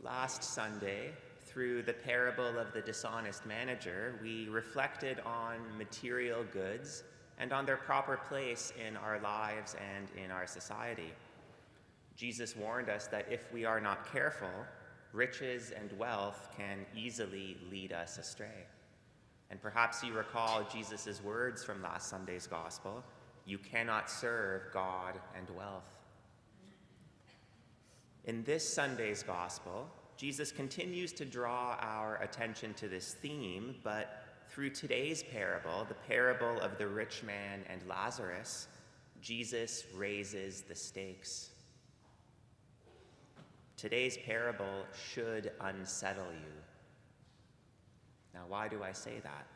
Last Sunday, through the parable of the dishonest manager, we reflected on material goods and on their proper place in our lives and in our society. Jesus warned us that if we are not careful, riches and wealth can easily lead us astray. And perhaps you recall Jesus' words from last Sunday's gospel, "You cannot serve God and wealth." In this Sunday's gospel, Jesus continues to draw our attention to this theme, but through today's parable, the parable of the rich man and Lazarus, Jesus raises the stakes. Today's parable should unsettle you. Now, why do I say that?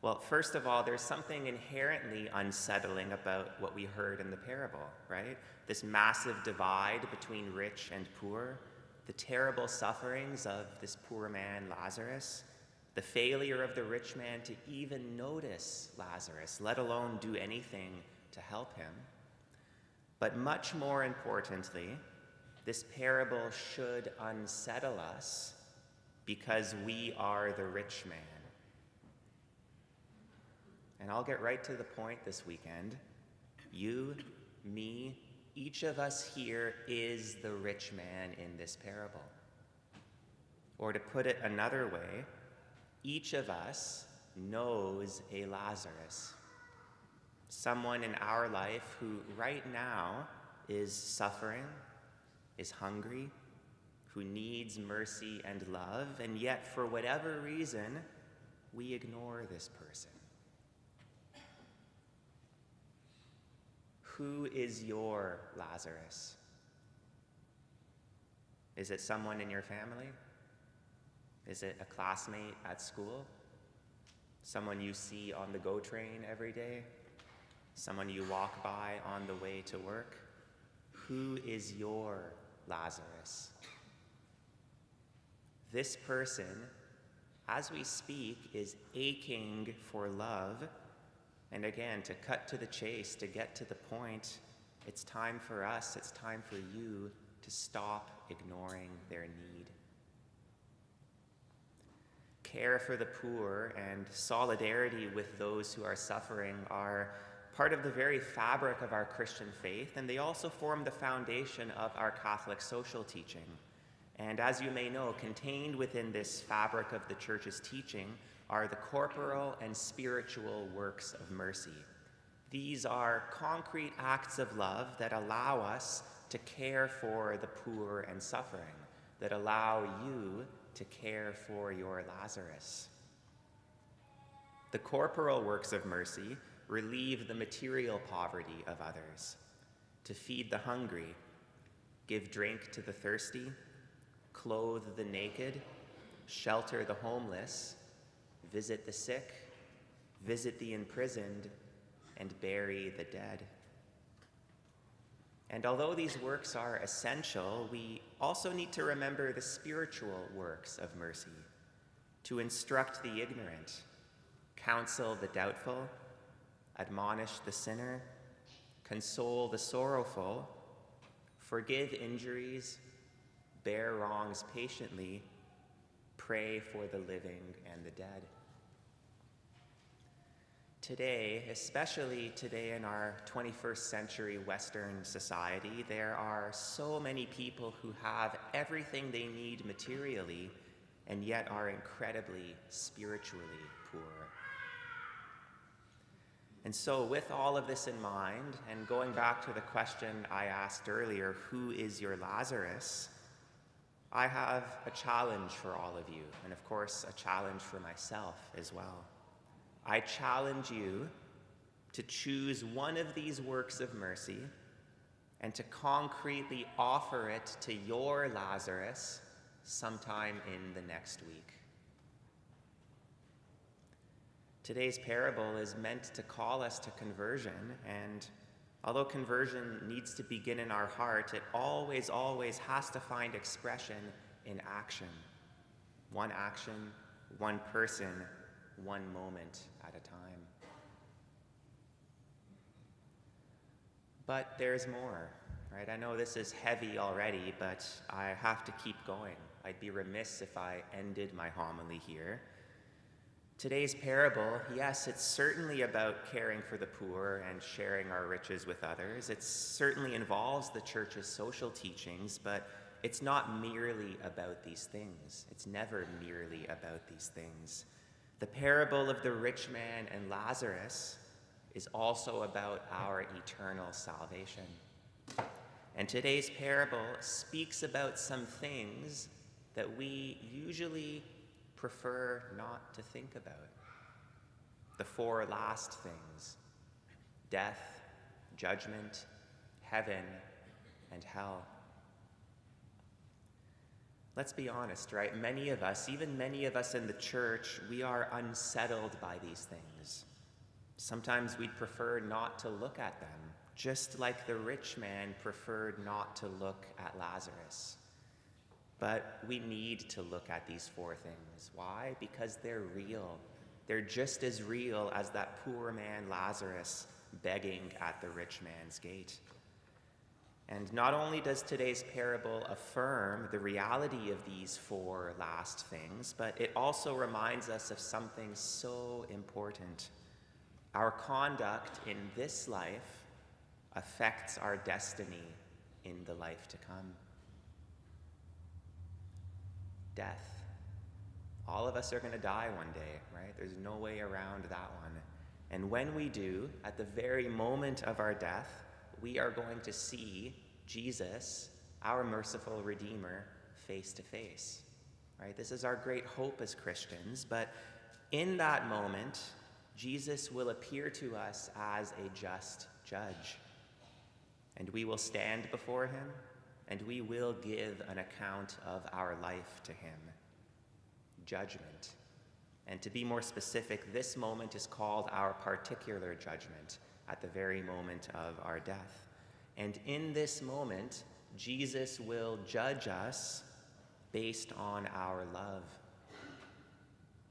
Well, first of all, there's something inherently unsettling about what we heard in the parable, right? This massive divide between rich and poor, the terrible sufferings of this poor man, Lazarus, the failure of the rich man to even notice Lazarus, let alone do anything to help him. But much more importantly, this parable should unsettle us because we are the rich man. And I'll get right to the point this weekend. You, me, each of us here is the rich man in this parable. Or to put it another way, each of us knows a Lazarus, someone in our life who right now is suffering, is hungry, who needs mercy and love, and yet for whatever reason, we ignore this person. Who is your Lazarus? Is it someone in your family? Is it a classmate at school? Someone you see on the GO train every day? Someone you walk by on the way to work? Who is your Lazarus? This person, as we speak, is aching for love. And again, to cut to the chase, to get to the point, it's time for us, it's time for you to stop ignoring their need. Care for the poor and solidarity with those who are suffering are part of the very fabric of our Christian faith, and they also form the foundation of our Catholic social teaching. And as you may know, contained within this fabric of the Church's teaching are the corporal and spiritual works of mercy. These are concrete acts of love that allow us to care for the poor and suffering, that allow you to care for your Lazarus. The corporal works of mercy relieve the material poverty of others, to feed the hungry, give drink to the thirsty, clothe the naked, shelter the homeless, visit the sick, visit the imprisoned, and bury the dead. And although these works are essential, we also need to remember the spiritual works of mercy, to instruct the ignorant, counsel the doubtful, admonish the sinner, console the sorrowful, forgive injuries, bear wrongs patiently, pray for the living and the dead. Today, especially today in our 21st century Western society, there are so many people who have everything they need materially and yet are incredibly spiritually poor. And so with all of this in mind, and going back to the question I asked earlier, who is your Lazarus? I have a challenge for all of you, and of course, a challenge for myself as well. I challenge you to choose one of these works of mercy and to concretely offer it to your Lazarus sometime in the next week. Today's parable is meant to call us to conversion, and although conversion needs to begin in our heart, it always has to find expression in action. One action, one person, one moment at a time. But there's more. right? I know this is heavy already, but I have to keep going. I'd be remiss if I ended my homily here. Today's parable, yes, it's certainly about caring for the poor and sharing our riches with others. It certainly involves the church's social teachings, but it's not merely about these things. It's never merely about these things. The parable of the rich man and Lazarus is also about our eternal salvation. And today's parable speaks about some things that we usually prefer not to think about. The four last things: death, judgment, heaven, and hell. Let's be honest, right? Many of us, even many of us in the church, we are unsettled by these things. Sometimes we'd prefer not to look at them, just like the rich man preferred not to look at Lazarus. But we need to look at these four things. Why? Because they're real. They're just as real as that poor man Lazarus begging at the rich man's gate. And not only does today's parable affirm the reality of these four last things, but it also reminds us of something so important. Our conduct in this life affects our destiny in the life to come. Death. All of us are going to die one day, right? There's no way around that one. And when we do, at the very moment of our death, we are going to see Jesus, our merciful Redeemer, face to face, right? This is our great hope as Christians, but in that moment, Jesus will appear to us as a just judge, and we will stand before him, and we will give an account of our life to him. Judgment. And to be more specific, this moment is called our particular judgment at the very moment of our death. And in this moment, Jesus will judge us based on our love.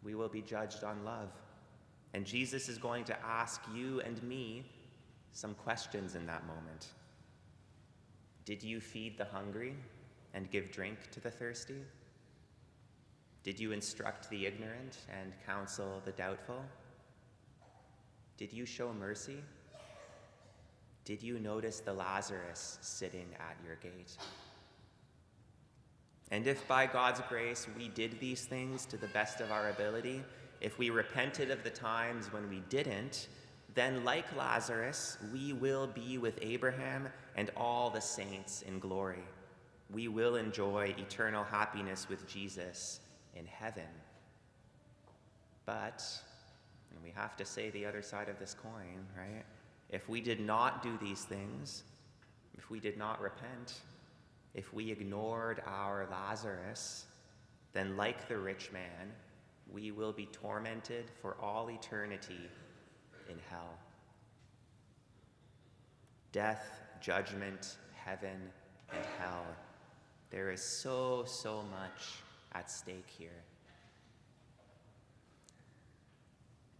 We will be judged on love. And Jesus is going to ask you and me some questions in that moment. Did you feed the hungry and give drink to the thirsty? Did you instruct the ignorant and counsel the doubtful? Did you show mercy? Did you notice the Lazarus sitting at your gate? And if by God's grace we did these things to the best of our ability, if we repented of the times when we didn't, then like Lazarus, we will be with Abraham and all the saints in glory. We will enjoy eternal happiness with Jesus in heaven. But, and we have to say the other side of this coin, right? If we did not do these things, if we did not repent, if we ignored our Lazarus, then like the rich man, we will be tormented for all eternity in hell. Death, judgment, heaven, and hell. There is so much at stake here.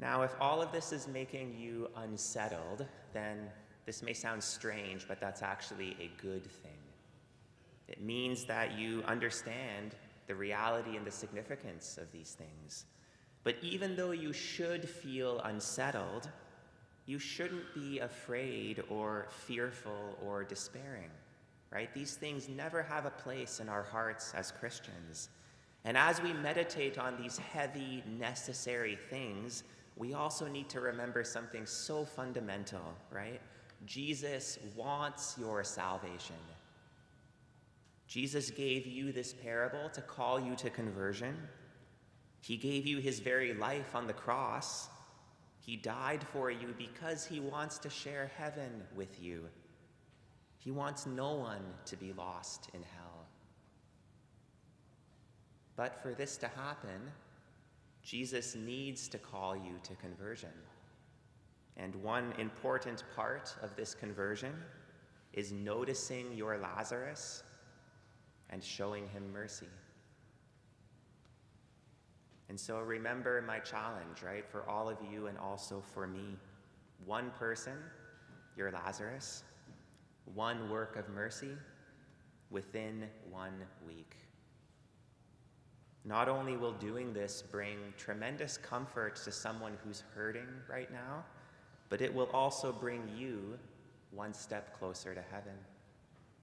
Now, if all of this is making you unsettled, then this may sound strange, but that's actually a good thing. It means that you understand the reality and the significance of these things. But even though you should feel unsettled, you shouldn't be afraid or fearful or despairing, right? These things never have a place in our hearts as Christians. And as we meditate on these heavy, necessary things, we also need to remember something so fundamental, right? Jesus wants your salvation. Jesus gave you this parable to call you to conversion. He gave you his very life on the cross. He died for you because he wants to share heaven with you. He wants no one to be lost in hell. But for this to happen, Jesus needs to call you to conversion. And one important part of this conversion is noticing your Lazarus and showing him mercy. And so remember my challenge, right, for all of you and also for me. One person, your Lazarus. one work of mercy within 1 week. Not only will doing this bring tremendous comfort to someone who's hurting right now, but it will also bring you one step closer to heaven.